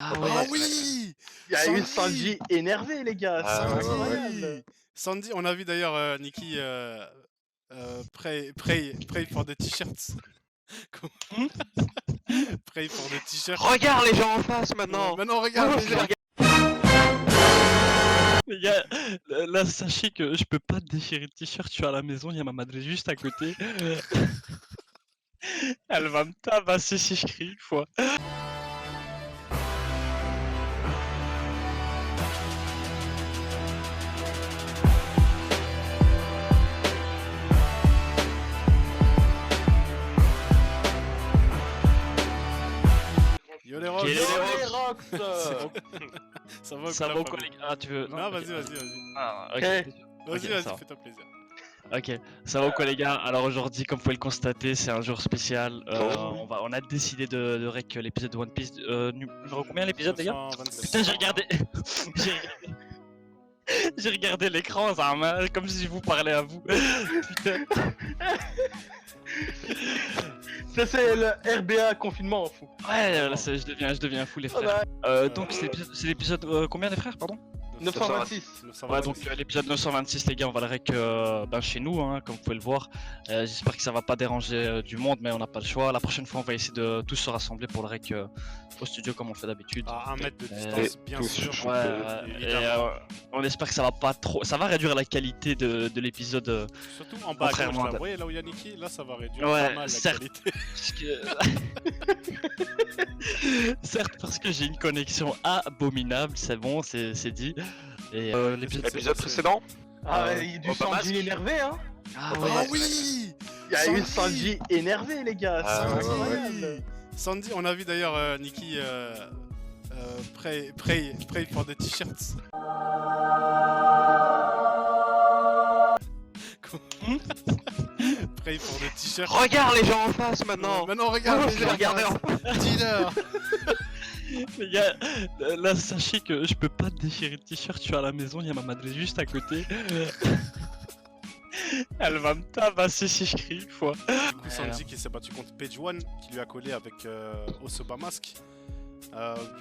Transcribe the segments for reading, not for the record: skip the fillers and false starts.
Ah Ah ouais. Ah oui! Il y a eu Sandy! Sanji énervé, les gars. Ah C'est ouais, incroyable. Sandy, on a vu d'ailleurs Nikki pray for the t-shirts. Pray for the t-shirts. Regarde les gens en face maintenant. Maintenant, regarde les gens. Les gars, là sachez que je peux pas déchirer le t-shirt, je suis à la maison, il y a ma madre juste à côté. Elle va me tabasser si je crie une fois. Yo les rocks. Yo, Yo, les les Rocks. Ça va Ça la va ou famille quoi les gars? Ah tu veux... Non, ok, vas-y. Ah, ok. Eh. Vas-y, Ok, ça va. fais-toi plaisir. Ok, ça va ou quoi les gars? Alors aujourd'hui, comme vous pouvez le constater, c'est un jour spécial. On a décidé de rec l'épisode de One Piece. Numéro combien l'épisode les gars? 927. Putain, j'ai regardé. J'ai regardé l'écran, ça m'a comme si je vous parlais à vous. Putain. Ça, c'est le RBA confinement, fou. Ouais, là, je deviens fou les frères. Donc c'est l'épisode combien les frères, pardon? 926. Ouais, donc l'épisode 926 les gars, on va le rec chez nous, hein, comme vous pouvez le voir. J'espère que ça va pas déranger du monde, mais on n'a pas le choix. La prochaine fois, on va essayer de tous se rassembler pour le rec au studio comme on fait d'habitude. À 1 mètre de distance, bien sûr. On espère que ça va pas trop, ça va réduire la qualité de l'épisode. Surtout en bas à gauche, Contrairement là. à- Vous voyez là où il y a Nikki, là ça va réduire Ouais, pas mal la certes. qualité. Parce que... Certes, parce que j'ai une connexion abominable, c'est bon, c'est dit. Et L'épisode précédent. Ah, il y a du Obama Sanji Mask. énervé, hein. Ah Ah ouais. oui! Il y a eu Sanji. Sanji énervé, les gars. Ah, C'est ouais, incroyable. Sandy, on a vu d'ailleurs Nikki pray for the t-shirts. Pray for the t-shirts. Regarde les gens en face maintenant. Maintenant, regarde les gens. Regardez en Dealer. Les gars, là sachez que je peux pas déchirer le t-shirt, je suis à la maison, il y a ma madre juste à côté. Elle va me tabasser si je crie une fois. Du coup, Sanji qui s'est battu contre Page One, qui lui a collé avec Osoba Mask,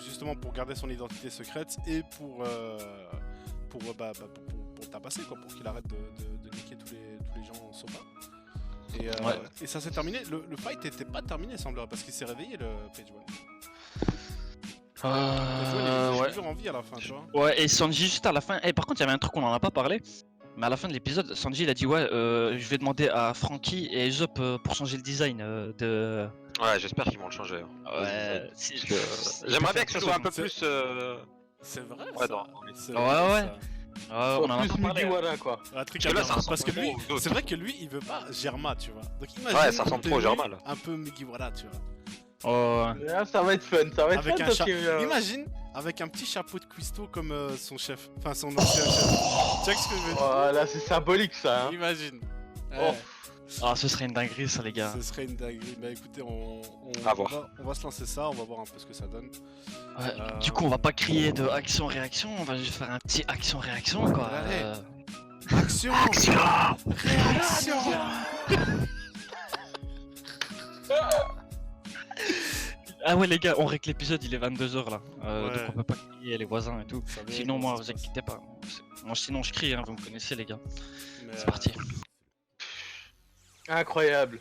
justement pour garder son identité secrète et pour tabasser, quoi, pour qu'il arrête de niquer tous les gens Soba. Et ça s'est terminé. Le fight était pas terminé, semblerait, parce qu'il s'est réveillé, le Page One. Page One, il est toujours en vie à la fin, tu vois. Ouais, et Sanji juste à la fin. Et par contre, il y avait un truc qu'on en a pas parlé. Mais à la fin de l'épisode, Sanji il a dit ouais, je vais demander à Franky et Usopp pour changer le design de. Ouais, j'espère qu'ils vont le changer. Ouais. Parce que j'aimerais bien que ce soit un peu plus. C'est vrai. Ouais, ça. non. C'est Ouais, vrai, ouais. ça. On en a Plus pas parlé. Mugiwara, quoi. Un truc Parce à que là, dire, ça ressemble parce que lui, trop aux autres. c'est vrai que lui, il veut pas Germa, tu vois. Donc imagine. Ouais, ça ressemble trop au Germa, là. Un peu Mugiwara, tu vois. Oh, Là, ça va être fun, ça va être Avec fun un parce chat. que. Imagine avec un petit chapeau de cuistot comme son chef, enfin son ancien chef. Tu vois ce que je veux dire? Voilà, c'est symbolique ça. Hein. Imagine. Oh. Ah, ce serait une dinguerie ça les gars. Ce serait une dinguerie. Bah écoutez, À voir. on va se lancer ça, on va voir un peu ce que ça donne. Ouais, Du coup, on va pas crier de action-réaction, on va juste faire un petit action-réaction quoi. Allez. Action. Réaction. Ah ouais les gars, on règle l'épisode, il est 22h là. Ouais. Donc on peut pas crier les voisins et tout. Ça va, Sinon comment moi, ça vous se passe. inquiétez pas. Moi sinon je crie, hein, vous me connaissez les gars. Mais, C'est parti. Incroyable.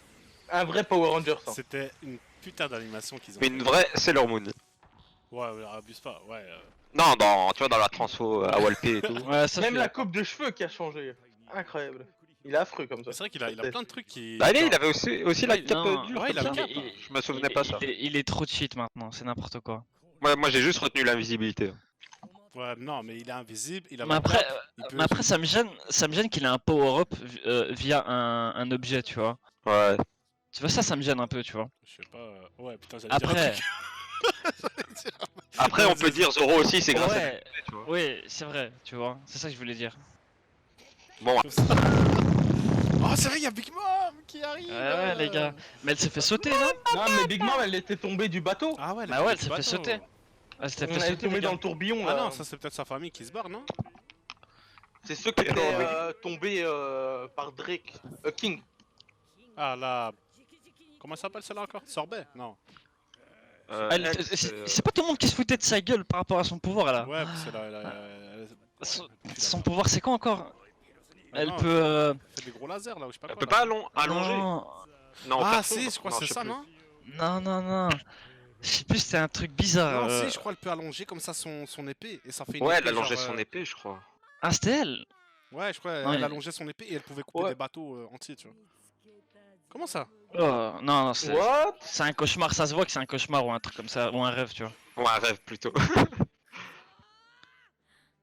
Un vrai Power Ranger ça. C'était une putain d'animation qu'ils ont. Mais une vraie Sailor Moon. Ouais, abuse pas. Ouais. Non, tu vois, dans la transfo à Walpé et tout. Ouais, ça Même je la suis- coupe de cheveux qui a changé. Incroyable. Il est affreux comme ça. C'est vrai qu'il a plein de trucs qui. Bah, allez, il avait aussi la Ouais, cape non, dure. ouais, il comme a ça. la cape. Je me souvenais pas ça. Il est trop cheat maintenant, c'est n'importe quoi. Moi j'ai juste retenu l'invisibilité. Ouais, non, mais il est invisible. Il a Mais la après, cape, il peut- mais après ça me gêne qu'il ait un power-up via un objet, tu vois. Ouais. Tu vois ça me gêne un peu, tu vois. Je sais pas. Ouais, putain, j'allais dire un Après, truc. Après, on peut dire Zoro aussi, c'est grâce à ouais, lui, tu vois. oui, c'est vrai, tu vois. C'est ça que je voulais dire. Bon, Oh, c'est vrai, il y a Big Mom qui arrive. Ouais, les gars. Mais elle s'est fait sauter, non? Non mais Big Mom elle était tombée du bateau. Ah ouais, Bah ouais, elle s'est fait sauter. Elle s'était Elle fait est sauter, tombée les dans gars. le tourbillon Ah là. non, ça c'est peut-être sa famille qui se barre, non? C'est ceux qui étaient Non, tombés par Drake. King. Ah là. Comment ça s'appelle celle-là encore? Sorbet? Non. C'est pas tout le monde qui se foutait de sa gueule par rapport à son pouvoir là. Ouais, parce que Son pouvoir c'est quoi encore? Elle non, peut. elle fait des gros lasers là, ou je sais pas Elle quoi. peut là. pas allonger. Non, Non, Ah, perso, si, je crois que c'est sais ça, plus. non? non. Je sais plus, c'était un truc bizarre. Non, si, je crois qu'elle peut allonger comme ça son épée et ça fait une Ouais, épée. elle allongeait genre, son épée, je crois. Ah, c'était elle? Ouais, je crois Non, qu'elle il- allongeait son épée et elle pouvait couper Ouais. des bateaux entiers, tu vois. Comment ça? Oh, non, What? c'est un cauchemar, ça se voit que c'est un cauchemar ou un truc comme ça, ou un rêve, tu vois. Ouais, un rêve plutôt.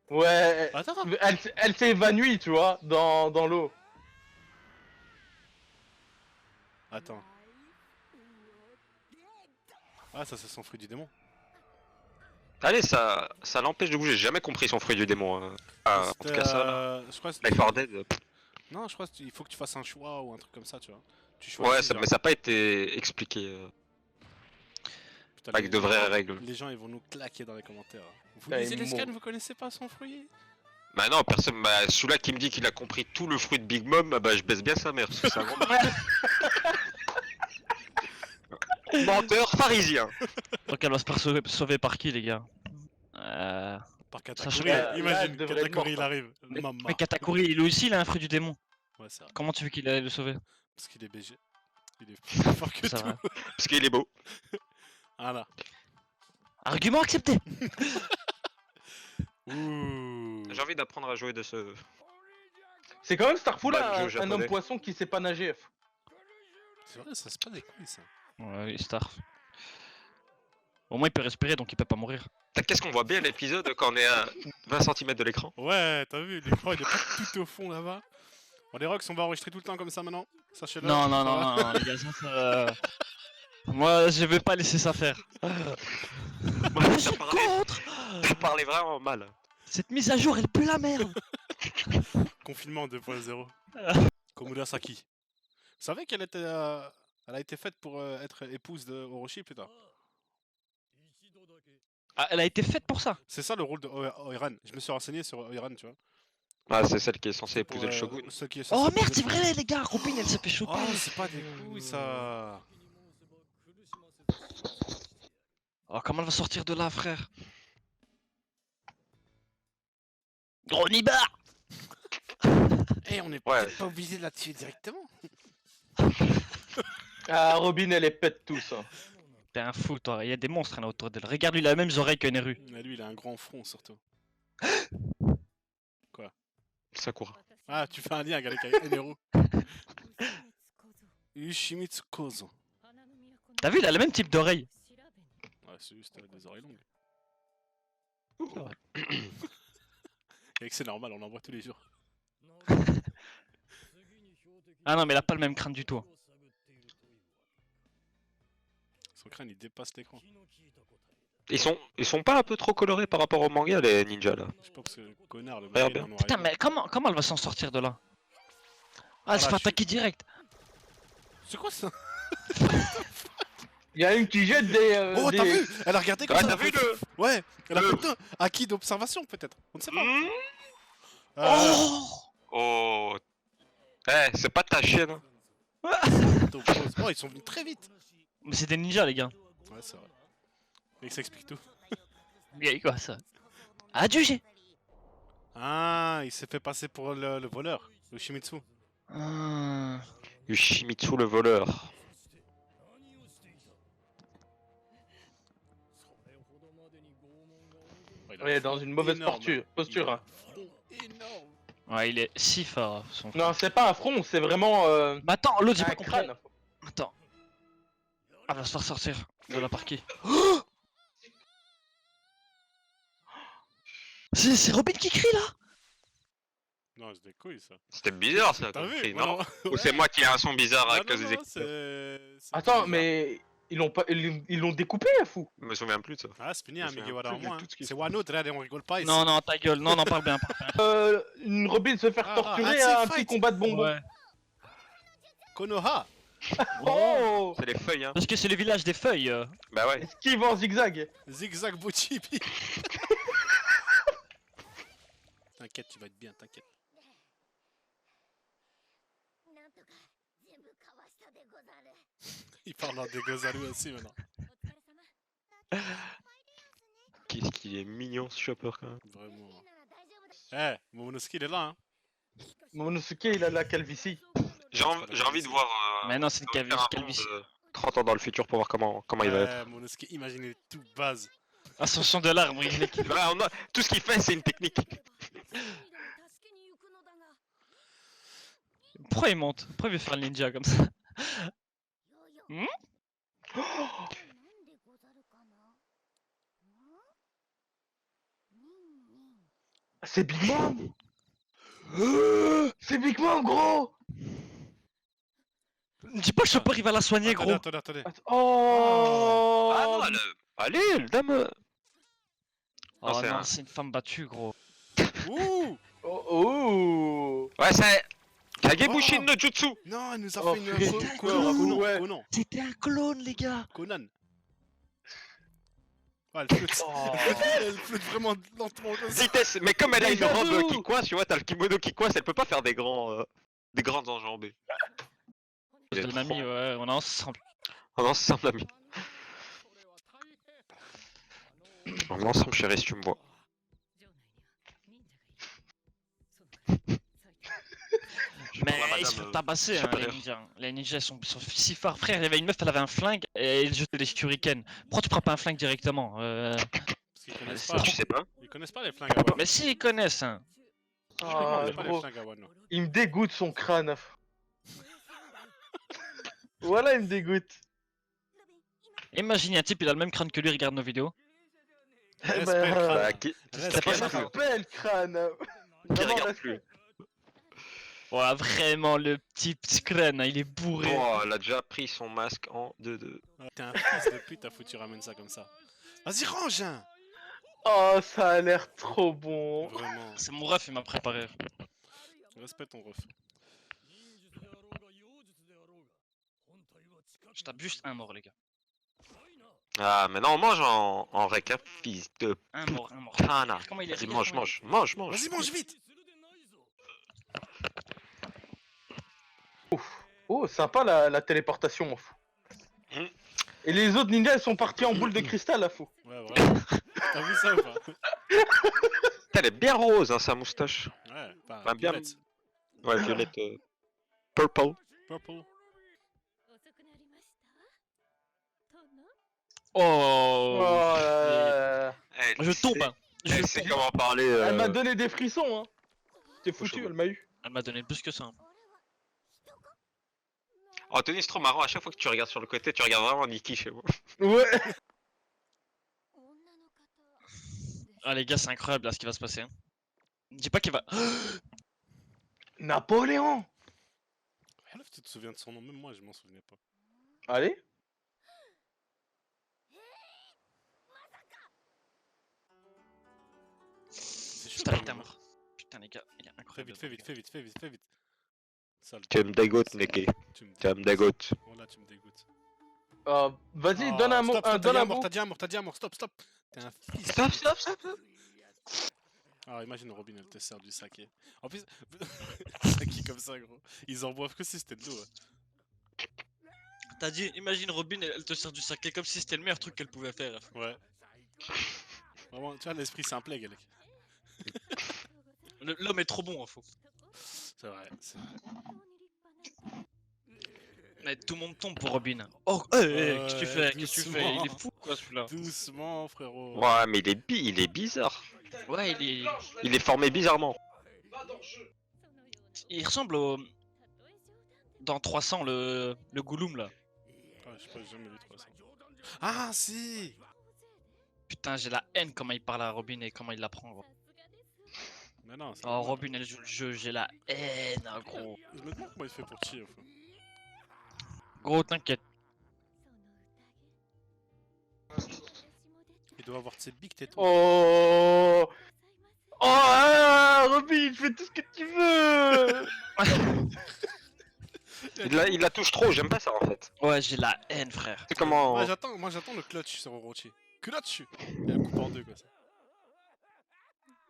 Ouais, Attends, elle s'est évanouie, tu vois, dans l'eau. attends. Ah, ça c'est son fruit du démon. Allez, ça l'empêche de bouger. J'ai jamais compris son fruit du démon. Ah, en tout cas, ça. Je crois que Life or Dead. Non, je crois qu'il faut que tu fasses un choix ou un truc comme ça, tu vois. Tu Ouais, choisis, ça, genre. mais ça n'a pas été expliqué Putain, avec de vraies règles. Les gens ils vont nous claquer dans les commentaires. Vous Ah, lisez les ils scans, m'ont- vous connaissez pas son fruit? Bah non, personne. Bah, celui-là qui me dit qu'il a compris tout le fruit de Big Mom, bah je baisse bien sa mère. Parce que c'est un gros menteur pharisien. Donc elle va se faire sauver par qui, les gars? Par Ça, Katakuri, là, elle imagine, devrait être Katakuri il morte, arrive. Maman. Mais Katakuri, lui aussi, il a un fruit du démon. Ouais, c'est vrai. Comment tu veux qu'il aille le sauver? Parce qu'il est BG. Il est plus fort que Ça tout. va. Parce qu'il est beau. Voilà. Argument accepté! Ouh. J'ai envie d'apprendre à jouer de ce. C'est quand même Starful, Bah, le jeu un japonais. homme poisson qui sait pas nager. C'est vrai, ça c'est pas des couilles ça. Ouais, oui, Starf. Au moins il peut respirer donc il peut pas mourir. Qu'est-ce qu'on voit bien à l'épisode quand on est à 20 cm de l'écran? Ouais, t'as vu, l'écran il est pas tout au fond là-bas. Bon, les rocks on va enregistrer tout le temps comme ça maintenant. Sachez-le. Non, ça va. non, les gars, moi je vais pas laisser ça faire. Je suis contre! T'as parlé vraiment mal. Cette mise à jour elle pue la merde! Confinement 2.0. Komura Saki. Vous savez qu'elle était, elle a été faite pour être épouse de Orochi, putain. Ah, elle a été faite pour ça! C'est ça le rôle de Oiran. Je me suis renseigné sur Oiran, tu vois. Ah, c'est celle qui est censée Pour, épouser le shogun. ceux qui est Oh censé merde, épouser c'est le vrai les gars! Robin elle s'est fait choper! Oh, c'est pas des couilles ça. Oh, comment elle va sortir de là, frère? Gros nibar! Eh, on est Ouais. peut-être pas obligé de la tuer directement. Ah, Robin, elle les pète tous. Hein. T'es un fou toi, il y a des monstres là autour d'elle. Regarde lui, il a les mêmes oreilles que Neru. Mais lui, il a un grand front surtout. Sakura. Ah, tu fais un lien avec Eneru. Yoshimitsu Kozo. T'as vu, il a le même type d'oreilles. Ouais, c'est juste des oreilles longues. C'est vrai. Et que c'est normal, on en voit tous les jours. Ah non, mais il a pas le même crâne du tout. Hein. Son crâne, il dépasse l'écran. Ils sont pas un peu trop colorés par rapport au manga, les ninjas là. Je sais pas parce que connard, le Regarde mec, il est bien. en noir et Putain, blanc. mais comment elle va s'en sortir de là? Ah, elle se là, fait je suis- attaquer direct. C'est quoi ça? Il y a une qui jette des. Oh, t'as vu? Elle a regardé comme Ah, ça. t'as vu le. Ouais, elle a le- fait putain, acquis d'observation peut-être. On ne sait pas. Hmm Oh! Oh. Eh, c'est pas ta chienne. Hein. Oh, ils sont venus très vite. Mais c'est des ninjas, les gars. Ouais, c'est vrai. Et ça explique tout. Mais quoi ça? Adieu, j'ai. Ah, il s'est fait passer pour le voleur, le Shimizu. Ah. Yoshimitsu le voleur. Ouais, il a Ouais, un dans front une mauvaise énorme. posture. Il a Hein. un front énorme. Ouais, il est si fort. Son frère. Non, c'est pas un front, c'est vraiment Mais attends, l'autre, j'ai un pas compris. crâne. Attends. Elle va se faire sortir de la parquet. C'est Robin qui crie là? Non, c'est des couilles ça. C'était bizarre ça. T'as comme vu? cri, Moi, non? non. Ou c'est moi qui ai un son bizarre Ah, à cause non, des non, écouteurs. c'est Attends, bizarre. mais ils l'ont pas, ils l'ont découpé, la fou. Je me souviens plus de ça. Ah, c'est fini, hein, Je me Megawara en souviens moins. plus de tout ce qui C'est Wano, Dread, et on rigole pas ici. Non, non, ta gueule. Non, non, parle bien. Une Robin se faire Ah, torturer ah, à un c'est petit fight. combat de bonbons. Ouais. Konoha. Oh, C'est les feuilles, hein. Parce que c'est le village des feuilles. Bah ouais. esquive en zigzag. Zigzag Bochibi. T'inquiète, tu vas être bien, t'inquiète. Il parle en Degozaru aussi maintenant. Qu'est-ce qu'il est mignon ce chopper quand même. Vraiment. Eh, Momonosuke il est là, hein. Momonosuke, il a la calvitie. J'ai envie de voir. Mais non, c'est une faire un calvitie. monde, 30 ans dans le futur pour voir comment il va être. Momonosuke, imaginez tout base. Ascension de l'arbre, il est Voilà, tout ce qu'il fait c'est une technique. Pourquoi il monte? Pourquoi il veut faire le ninja comme ça? C'est Big Mom. C'est Big Mom, gros. Dis pas le chopper, il va la soigner, gros. Attendez. Oh. Ah non, allez, le dame. Oh c'est non, un- c'est une femme battue, gros. Ouh. Oh. Ouais, c'est Kagebushin Oh. no Jutsu. Non, elle nous a Oh, fait une purée, info. j'ai peur, ouais. Conan. C'était un clone, les gars. Conan. Ouais, elle flotte. Oh. Elle flotte vraiment lentement comme ça. Vitesse, mais comme elle a une Déjà robe vu. qui coince, tu vois, t'as le kimono qui coince, elle peut pas faire des grandes enjambées. De le mamie, ouais, on est ensemble. On est ensemble, ami. On est ensemble, chérie, si tu me vois. Mais madame, ils se font euh, tabasser, je sais hein, pas les d'ailleurs. ninjas. Les ninjas sont si forts. Frère, il y avait une meuf, elle avait un flingue et elle jetait des shurikens. Pourquoi tu prends pas un flingue directement Parce qu'ils connaissent c'est pas. Tu sais pas. Ils connaissent pas les flingues à Wano. Mais si, ils connaissent, hein. Ils Ah, connaissent pas les gros. flingues à Wano. Il me dégoûte son crâne. Voilà, il me dégoûte. Imagine un type, il a le même crâne que lui, il regarde nos vidéos. Eh Respect, ben, crâne. Bah, qui Respect, pas ça, crâne. respect, crâne. Vraiment, regarde respect. plus. Ouais, vraiment, le petit crâne, hein, il est bourré. Oh, elle a déjà pris son masque en 2-2. T'es un fils de pute, t'as foutu ramène ça comme ça. Vas-y, range hein. Oh, ça a l'air trop bon. Vraiment. C'est mon ref, il m'a préparé. Respect ton ref. Je tape juste un mort, les gars. Ah, mais non, on mange en récap, fils de Un mort, un mort. pana. Comment il est Vas-y, regarde mange, comment mange, mange. Vas-y, mange vite. Oh, sympa la téléportation, mon fou. Hmm. Et les autres ninjas, ils sont partis en boule de cristal, là, fou. Ouais, voilà. T'as vu ça ou pas? Elle est bien rose, hein, sa moustache. Ouais, pas Bah, bien. violette. Ouais, violette. Purple. Purple. Oh, Oh, Je tombe, hein. Je Elle sait tombe. comment parler. Elle m'a donné des frissons, hein. T'es foutu, chaud. elle m'a eu. Elle m'a donné plus que ça. hein. Anthony, c'est trop marrant, à chaque fois que tu regardes sur le côté, tu regardes vraiment Nikki chez moi. Ouais. Ah, les gars, c'est incroyable là ce qui va se passer. Hein. Dis pas qu'il va. Napoléon. Regarde, tu te souviens de son nom, même moi je m'en souvenais pas. Allez. C'est chaud. Putain, quand il est même, mort. Putain, les gars, il est Fais incroyable. vite, fais vite, fais vite, fais vite, fais vite. Sale. Tu me dégoûtes, Nikki. Tu me Tu me dégoûtes. Voilà, tu me dégoûtes. Vas-y, Ah, donne un mot. stop, stop, Donne un t'as mot. dit un mot, t'as dit un mot, stop, stop. T'es un fils. Stop. Alors imagine Robin, elle te sert du saké. En plus, saké comme ça, gros. Ils en boivent que si c'était de l'eau. hein. T'as dit, imagine Robin, elle te sert du saké comme si c'était le meilleur truc qu'elle pouvait faire. Ouais. Vraiment, tu vois, l'esprit simple, gars. L'homme est trop bon, en faux. C'est vrai, c'est vrai. Mais tout le monde tombe pour Robin. Oh, qu'est-ce que tu fais? Qu'est-ce que tu fais? Il est fou, quoi, celui-là. Doucement, frérot. Ouais, mais il est bizarre. Ouais, Il est formé bizarrement. il ressemble au. Dans 300, le Gollum là. Ah, je sais pas, j'ai jamais vu trop ça. Ah, si. Putain, j'ai la haine comment il parle à Robin et comment il la prend, gros. Mais non, c'est Oh, Robin, elle joue le jeu, j'ai la haine, hein, gros. Je me demande comment il fait pour chier, au fond. Gros, t'inquiète. Il doit avoir de ses bigs tétons. Oh. Oh, Robin, fais tout ce que tu veux. Il la touche trop, j'aime pas ça en fait. Ouais, j'ai la haine, frère. C'est comment. Ouais, moi j'attends le clutch sur Orochi. Clutch. Il a un coup en deux, quoi, ça.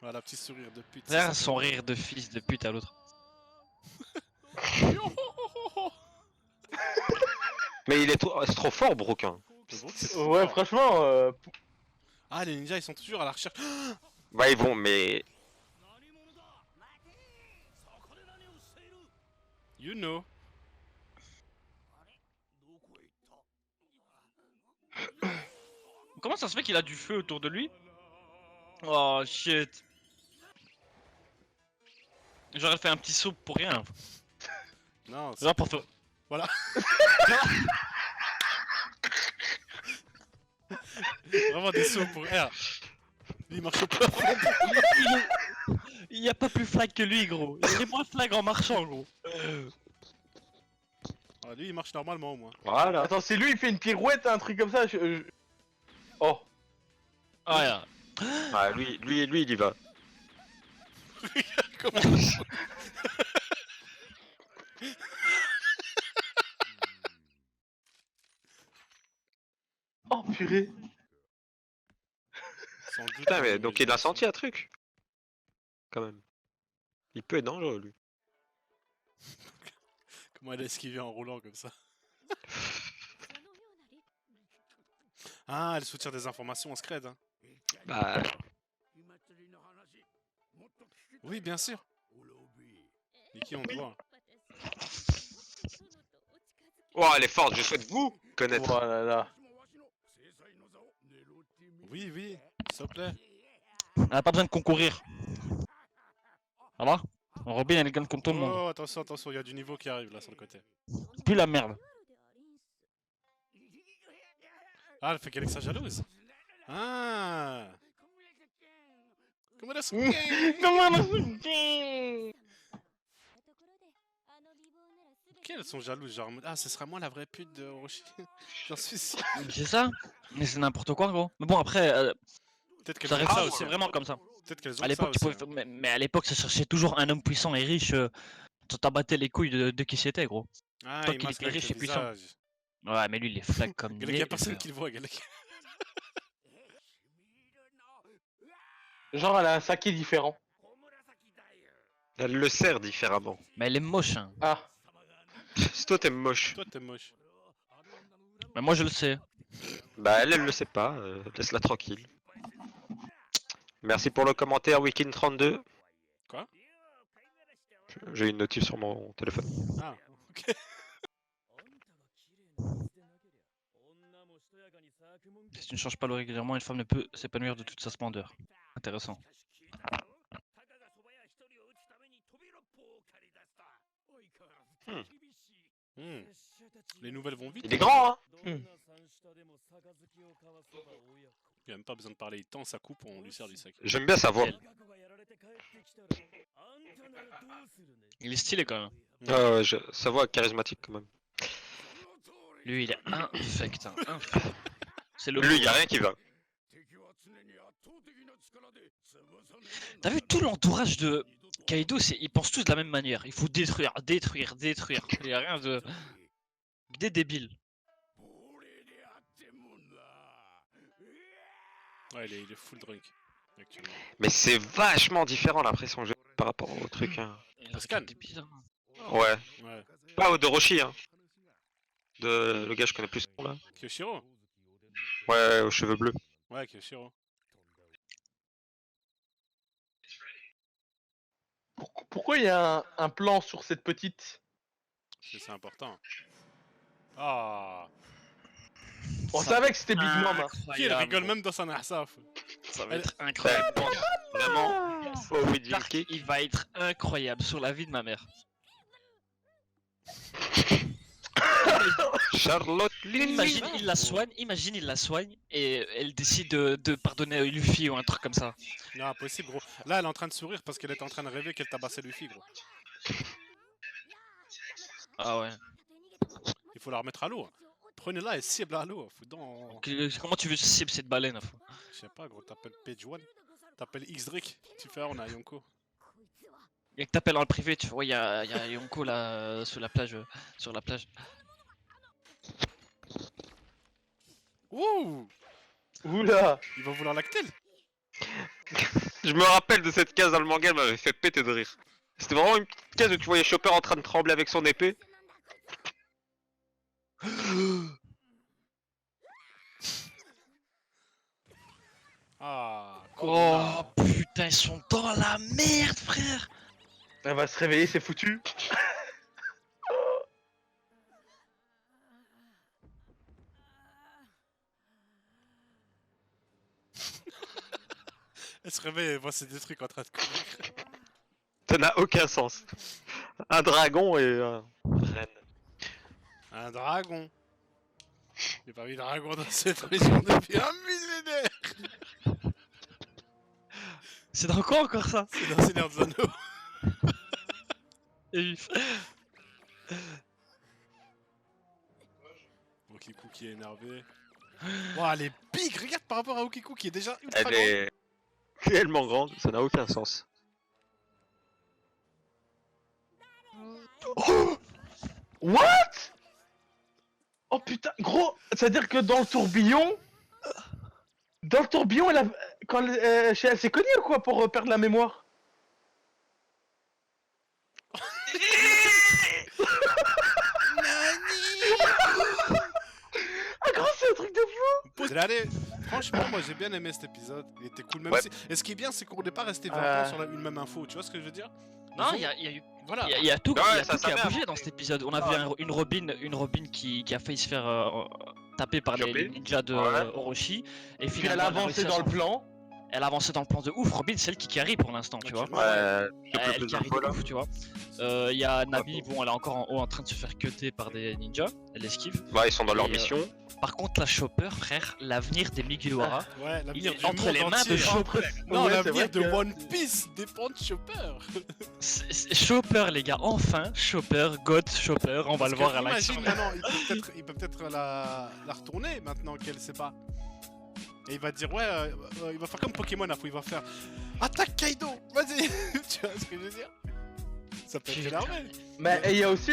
Voilà, petit sourire de pute. c'est Frère, ça. son rire de fils de pute à l'autre. Mais c'est trop fort, Brooke. Hein. J'avoue que c'est Ouais, fort. franchement, Ah, les ninjas ils sont toujours à la recherche. Bah ils vont, mais... You know. Comment ça se fait qu'il a du feu autour de lui? Oh shit. J'aurais fait un petit saut pour rien. Non, c'est Genre pour faire... Voilà. Vraiment des sauts pour R. Il marche au plafond. Il y a pas plus flag que lui, gros. Il est moins flag en marchant, gros. Ah, lui il marche normalement au moins. Voilà. attends, si lui il fait une pirouette, un truc comme ça, Oh. Ah, yeah. Ah, lui, il y va. Comment Oh purée. Sans doute Putain, mais que donc les il a gens senti un truc. Quand même. Il peut être dangereux, lui. sont- Comment elle a esquivé en roulant comme ça. Ah, elle soutient des informations en scred. Hein. Bah... Oui, bien sûr. Niki, on te voit. Oh, elle est forte, je souhaite vous connaître. Oh là là. Oui, oui, s'il te plaît. Elle a pas besoin de concourir. Ça va? Robin, elle gagne comme tout le monde. Oh, attention, attention, il y a du niveau qui arrive là sur le côté. Plus la merde. Ah, elle fait qu'elle est que ça jalouse. Ah. Comment elle se Comment Ok, elles sont jalouses, genre en mode, ah, ce sera moi la vraie pute de Orochi. J'en suis sûr. C'est ça? Mais c'est n'importe quoi, gros. Mais bon, après, Peut-être qu'elles ça ont reste ça c'est aussi. vraiment comme ça. Peut-être qu'elles ont À ça l'époque, tu aussi. pouvais mais à l'époque, ça cherchait toujours un homme puissant et riche. T'en battais les couilles de qui c'était, gros. Ah, Tant il qu'il masque était avec riche le et puissant. visage. Ouais, mais lui, il est flag comme Galek, des- y'a personne qui le voit, Galek. Genre elle a un saké différent. Elle le sert différemment. Mais elle est moche, hein. Ah. Si toi t'aimes moche, Toi, t'es moche. Mais moi, je le sais. bah elle le sait pas, laisse-la tranquille. Merci pour le commentaire, Weekend32. Quoi? J'ai une notif sur mon téléphone. Ah, ok. Si tu ne changes pas l'eau régulièrement, une femme ne peut s'épanouir de toute sa splendeur. Intéressant. Hmm. Les nouvelles vont vite. Il est grand, hein? Hmm. Il a même pas besoin de parler, il tend sa coupe, on lui sert du sac. J'aime bien sa voix. Il est stylé quand même. Sa voix est charismatique quand même. Lui, il est infect. Hein. Infect. C'est le Lui, y a rien qui va. T'as vu tout l'entourage de Kaido, ils pensent tous de la même manière. Il faut détruire, détruire, détruire. Il y a rien de... Des débiles. Ouais, il est full drunk. Actuellement. Mais c'est vachement différent l'impression que j'ai par rapport au truc. Hein. Il Pascal. regarde des bizarres. Ouais. Ouais. Pas au Doroshi, hein. Le gars, je connais plus son nom là. Kyoshiro? Ouais, aux cheveux bleus. Ouais, Kyoshiro. Pourquoi il y a un plan sur cette petite? C'est important. Ah. On savait que c'était Big Mom. Hein. Qui elle rigole même dans son ahsaf. Ça va Elle- être incroyable. Ouais, pense vraiment au Weed Dark, Cake. il va être incroyable sur la vie de ma mère. Charlotte Lynn. Imagine, il la soigne et elle décide de pardonner à Luffy ou un truc comme ça. Non, impossible, gros. Là, elle est en train de sourire parce qu'elle est en train de rêver qu'elle tabassait Luffy, gros. Ah ouais. Il faut la remettre à l'eau. Prenez-la et cible à l'eau. Faut dans... Comment tu veux cible cette baleine? Je sais pas, gros. T'appelles Page One. T'appelles X-Drake. Tu fais, on a Yonko. Y'a que t'appelles dans le privé, tu vois, y'a Yonko là sur la plage. Sur la plage. Ouh! Oula. Il va vouloir l'actel. Je me rappelle de cette case dans le manga, elle m'avait fait péter de rire. C'était vraiment une petite case où tu voyais Chopper en train de trembler avec son épée. Ah, Oh putain, ils sont dans la merde, frère. Elle va se réveiller, c'est foutu. Elle se réveille, elle voit ces deux trucs en train de courir. Ça n'a aucun sens. Un dragon et reine. Un dragon. J'ai pas vu de dragon dans cette région depuis un millénaire. C'est dans quoi encore ça? C'est dans Seigneur des Anneaux. Et vif. Okiku qui est énervé. Wow, elle est big, regarde par rapport à Okiku qui est déjà ultra Elle grande. est tellement grande, ça n'a aucun sens. What? Oh putain, gros, c'est-à-dire que dans le tourbillon, elle a... quand elle s'est cognée ou quoi pour perdre la mémoire? Ah gros, c'est un truc de fou. Allez, franchement, moi j'ai bien aimé cet épisode. Il était cool. Même Ouais. si... Et ce qui est bien, c'est qu'on n'est pas resté 20 ans sur une même info. Tu vois ce que je veux dire? Non, Ils il ont- y a eu. Voilà. Il y a tout, Ouais, il y a ça tout qui a vient. bougé dans cet épisode. On a vu une Robin qui a failli se faire taper par les Choper. ninjas de Ouais. Orochi. Et Puis elle finalement, a a avancé réussi à dans le s'en- plan. Elle a avancé dans le plan de ouf. Robin, c'est elle qui carry pour l'instant, tu vois. Ok. Ouais, j'ai Elle plus carry d'infos de là. ouf, tu vois. Il y a Nabi, bon, elle est encore en haut en train de se faire cutter par des ninjas. Elle esquive. Bah, ils sont dans leur Et, mission. Par contre, la Chopper, frère, l'avenir des Mugiwara, Ouais, il l'avenir est du entre monde les mains entier. de Chopper. Non, Ouais, c'est l'avenir vrai de que- One Piece dépend de Chopper. Chopper, les gars, enfin, Chopper, God Chopper, on va le voir à l'action. Imagine maintenant, il peut peut-être la retourner maintenant qu'elle sait pas. Et il va dire ouais, il va faire comme Pokémon après, il va faire attaque Kaido, vas-y. Tu vois ce que je veux dire? Ça peut être Putain. énervé. Mais il y a aussi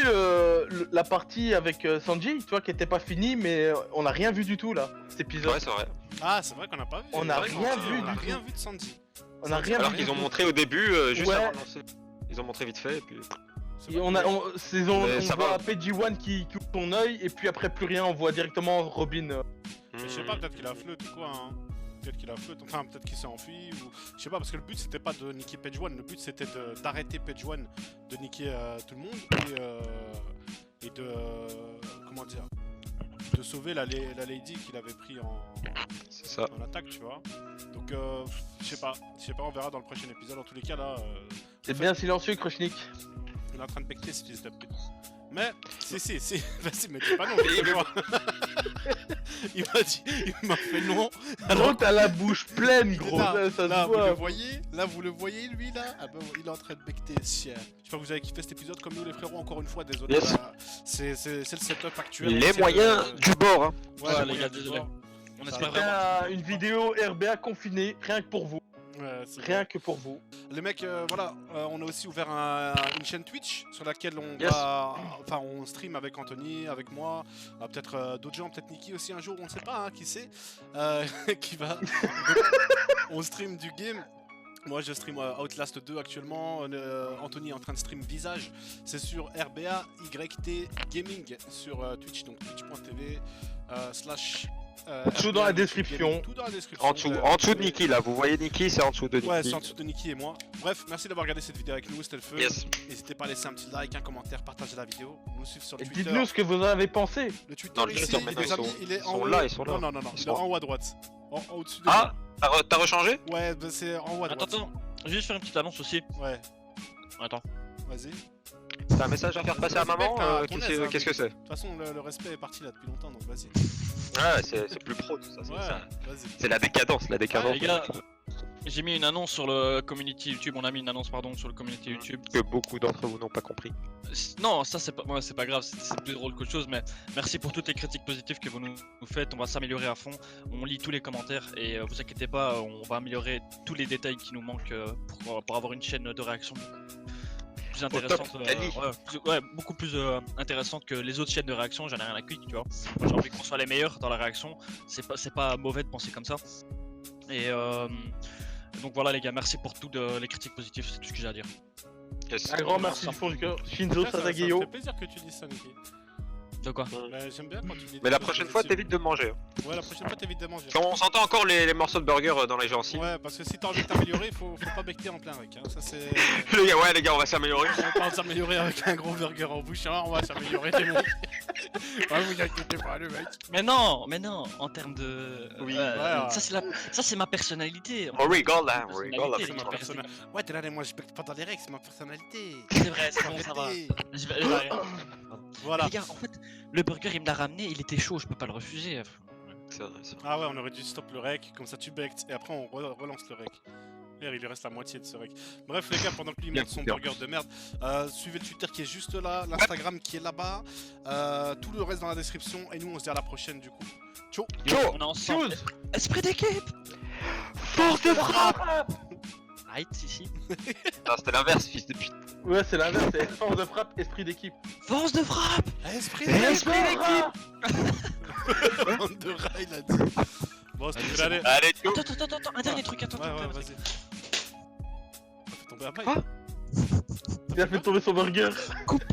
la partie avec Sanji, tu vois, qui était pas finie, mais on a rien vu du tout là, cet épisode. Ouais, c'est vrai. Ah, c'est vrai qu'on n'a pas vu. On a Ouais, rien vu On a du tout. rien vu de Sanji. On a rien Alors vu. qu'ils du ont tout. montré au début, juste Ouais. avant de lancer. Ils ont montré vite fait et puis. C'est Et vrai on que- on ça voit va. Peggy-One qui ouvre son œil, et puis après plus rien, on voit directement Robin. Je sais pas, peut-être qu'il a flotte ou quoi. Hein. Peut-être qu'il a flotte, enfin peut-être qu'il s'est enfui ou je sais pas parce que le but c'était pas de niquer Page One, le but c'était d'arrêter Page One, de niquer tout le monde et de comment dire, de sauver la lady qu'il avait pris C'est ça. en attaque, tu vois. Donc je sais pas, on verra dans le prochain épisode. En tous les cas là, C'est bien silencieux, Krushnik. on est en train de becter ce fils de pute. Mais si, vas-y, mais dis pas non, fais-moi. Il m'a fait non. Gros, t'as la bouche pleine, gros, Là, ça là, se vous le voit. voyez, lui là, ah ben, il est en train de becter chien. J'espère que vous avez kiffé cet épisode comme nous les frérots, encore une fois, désolé. Yes. Là, c'est le setup actuel. Les C'est moyens du bord, hein. Ouais, Ouais, les les moyens gars, du désolé. bord. On Ça espère va. vraiment. Une vidéo RBA confinée, rien que pour vous. Ouais, c'est Rien que pour vous. Les mecs, voilà, on a aussi ouvert une chaîne Twitch sur laquelle on Yes. va, enfin, on stream avec Anthony, avec moi, peut-être d'autres gens, peut-être Niki aussi un jour, on ne sait pas, hein, qui sait, qui va. Donc, on stream du game. Moi je stream Outlast 2 actuellement, Anthony est en train de stream Visage, c'est sur RBA YT Gaming sur Twitch, donc twitch.tv / Tout dans la description. Tout dans la description. En dessous de Nikki là, vous voyez Nikki, c'est en dessous de Nikki. Ouais, c'est en dessous de Niki et moi. Bref, merci d'avoir regardé cette vidéo avec nous, c'était le feu. Yes. N'hésitez pas à laisser un petit like, un commentaire, partager la vidéo, nous suivre sur le Et Twitter. dites-nous ce que vous en avez pensé. Le Twitter Dans le ici, Twitter, maintenant, les ils amis, sont- il est ils en sont haut. là, ils sont là. Non, il Ils est sont- en haut à droite. En au-dessus de Ah, t'as rechangé? moi. Ouais, bah, c'est en haut à droite. Attends, juste faire une petite annonce aussi. Ouais, Attends. vas-y. T'as un message à faire passer à maman? Respecte ton aise, hein, Qu'est-ce que c'est? De toute façon, le respect est parti là depuis longtemps, donc vas-y. Ouais, c'est plus pro tout ça. Ouais, ça. vas-y. C'est la décadence, la décadence. les gars, j'ai mis une annonce sur le community YouTube. On a mis une annonce, pardon, sur le community YouTube. Que beaucoup d'entre vous n'ont pas compris. Non, ça c'est pas, ouais, c'est pas grave, c'est plus drôle qu'autre chose, mais merci pour toutes les critiques positives que vous nous faites. On va s'améliorer à fond. On lit tous les commentaires et vous inquiétez pas, on va améliorer tous les détails qui nous manquent pour avoir une chaîne de réaction plus intéressante. Dani. Ouais, beaucoup plus intéressante que les autres chaînes de réaction. J'en ai rien à cuire, tu vois. Moi, j'ai envie qu'on soit les meilleurs dans la réaction. C'est pas mauvais de penser comme ça. Et donc voilà les gars, merci pour toutes les critiques positives, c'est tout ce que j'ai à dire. Yes. Un grand merci du fond du cœur. Shinzo Ça me Sadageyo. fait plaisir que tu dises ça, Niki. De quoi? Mais j'aime bien quand tu dis. Mais la prochaine fois, t'évites de manger. Ouais, la prochaine fois, t'évites de manger. Quand on s'entend encore les morceaux de burger dans les gencives. Ouais, parce que si t'as envie de t'améliorer, faut pas becter en plein rec. Hein. Ça, c'est. Les gars, on va s'améliorer. On parle de s'améliorer avec un gros burger en bouche, hein, on va s'améliorer, les mecs. Ouais, vous inquiétez pas, le mec. Mais non, en termes de. Oui, ouais. Ça c'est ma personnalité. On rigole là, on rigole. Personnalité, C'est ma personnalité. Ouais, t'es là, moi je becte pas dans les règles, c'est ma personnalité. C'est vrai, c'est bon, ça va. Arrêtez. Je vais- Voilà. Les gars, en fait, le burger il me l'a ramené, il était chaud, je peux pas le refuser. C'est vrai, c'est vrai. Ah ouais, on aurait dû stop le rec, comme ça tu bectes, et après on relance le rec. D'ailleurs, il lui reste la moitié de ce rec. Bref, les gars, pendant que lui Bien monte son coupé, en burger de merde, suivez le Twitter qui est juste là, l'Instagram qui est là-bas, tout le reste dans la description, et nous on se dit à la prochaine du coup. Ciao. Ciao. On est ensemble. Esprit d'équipe. Force de frappe. Right, ici. Non, c'était l'inverse, fils de pute. Ouais, c'est l'inverse, c'est force de frappe, esprit d'équipe. Force de frappe. Esprit Esprit d'équipe. de rail, il a dit. Bon, c'est c'est allez. Allez, ciao. Attends, un dernier truc, attends. Ouais, attends, ouais, attends. vas-y. Ça fait tomber la paille. Quoi Il a fait tomber son burger. Coupé.